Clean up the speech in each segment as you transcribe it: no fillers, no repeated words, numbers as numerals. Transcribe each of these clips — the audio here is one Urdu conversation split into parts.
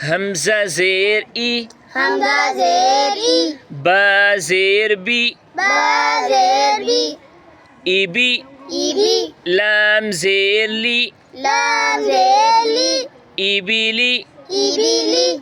همزة زير إي همزة زير إي با زير بي با زير بي إبي إبي لام زير لي لام زير لي إبلي إبلي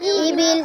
إبل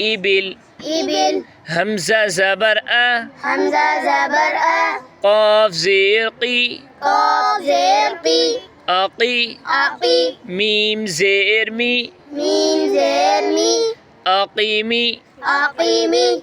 إبل إبل همزة زبر أ همزة زبر أ قاف زير قي قاف زير قي أقي أقي ميم زير مي ميم زير مي أقيمي أقيمي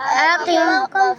أقي وقف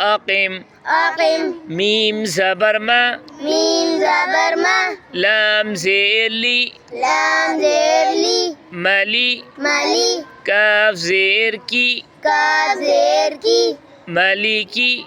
أقيم أقم ميم زبر ما ميم زبر ما لام زير لي لام زير لي مالي مالي كاف زير كي كاف زير كي مالكي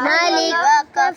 مالك وقف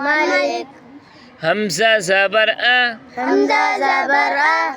مالك همزة زبر أ همزة زبر أ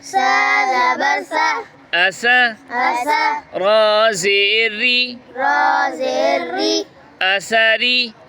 سا زبر سا أسا أسا را زير ري را زير ري أساري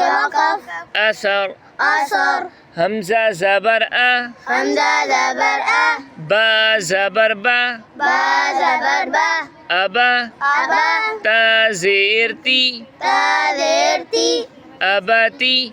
وقف أسر أسر همزة زبر أ همزة زبر أ با زبر با با زبر با أبا أبا تا زير تي تا زير تي أباتي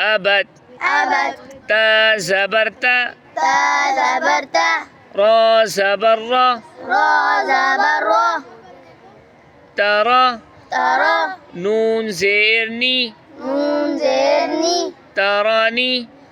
أبت أبت تا زبر تا تا زبر تا را زبر را را زبر را ترى ترى نون زير ني نون زير ني تراني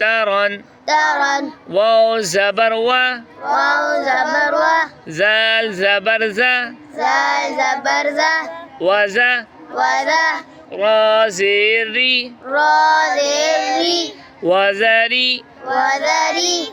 ترن ترن واو زبر و واو زبر و زال زبر زا زال زبر ز وزا وذا را زير ري را زير ري وزري وذري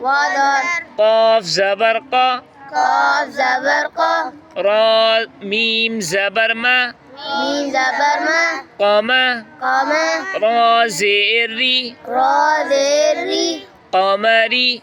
وذر قاف زبر قا قاف زبر قا را ميم زبر ما ميم زبر ما قاما قام را زير ري را زير ري قمري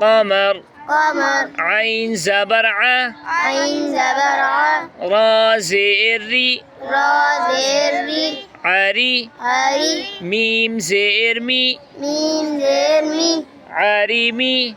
قمر قمر عين زبر ع عين زبر ع را زير ري را زير ري عري عري ميم زير مي ميم زير مي عريمي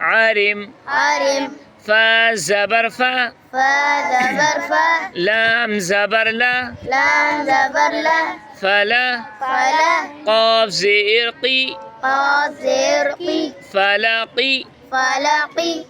عارم عارم فا زبر فا فا زبر فا لام زبر لا لام زبر لا فلا فلا قاف زير قي قاف زير قي فلقي فلقي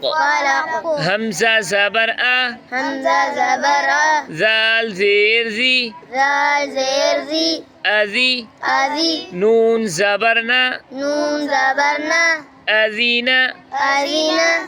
فلق همزة زبر أ همزة زبر أ زال زير زي زال زير زي أذي أذي نون زبرنا نون زبرنا أذينا أذينا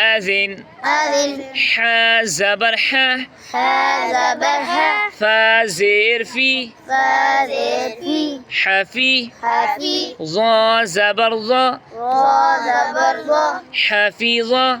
أذن أذن حا زبر حا ها زبر ها فا زير في فا زير في حفي حفي ظا زبر ظا را زبر ظا حفيظة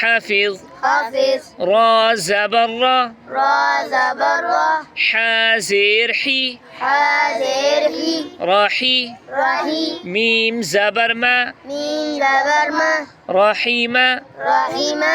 حافظ حافظ را زبر را را زبر را حا زير حي ها زير حي راحي رحي ميم زبر ما ميم زبر ما رحيمة رحيمة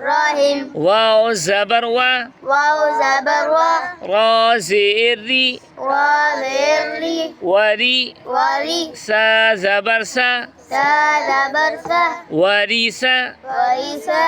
راحم واو زبر و واو زبر و را زير ري را زير ري وري وري سا زبر سا سا زبر سا وريسا وريسا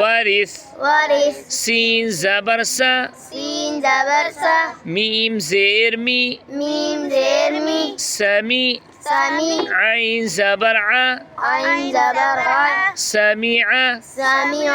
وارث وارث سين زبر سا سين زبر سا ميم زير مي ميم زير مي سمي سمي عين زبر ع عين زبر ع سميعة سميع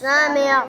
سامع